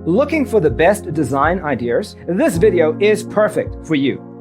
Looking for the best design ideas? This video is perfect for you.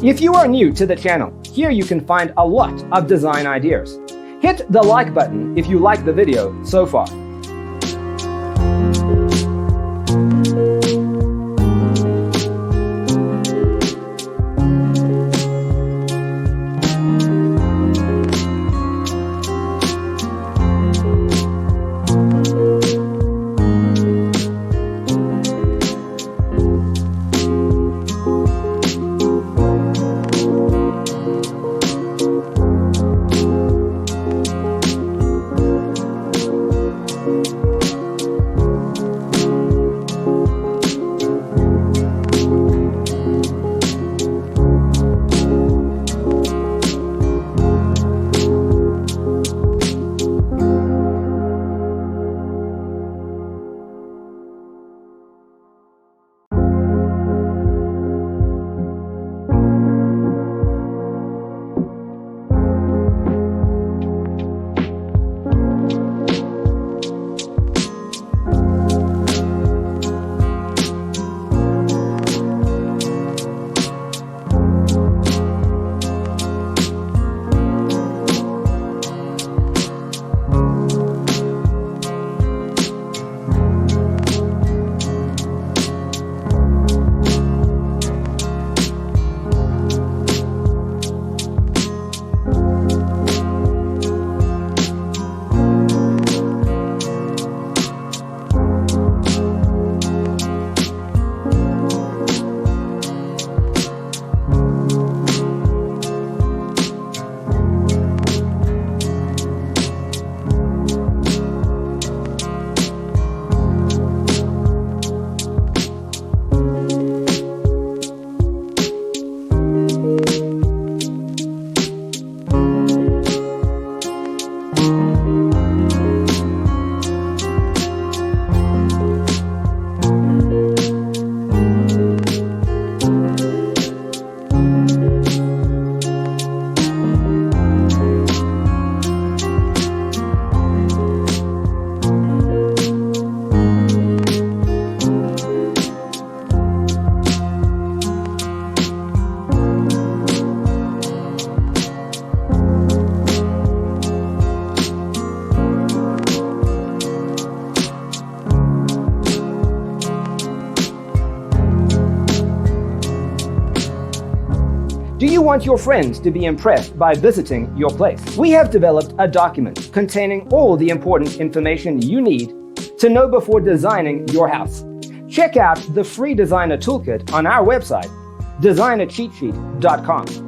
If you are new to the channel, here you can find a lot of design ideas. Hit the like button if you like the video so far. Do you want your friends to be impressed by visiting your place? We have developed a document containing all the important information you need to know before designing your house. Check out the free designer toolkit on our website, designercheatsheet.com.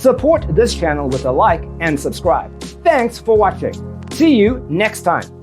Support this channel with a like and subscribe. Thanks for watching. See you next time.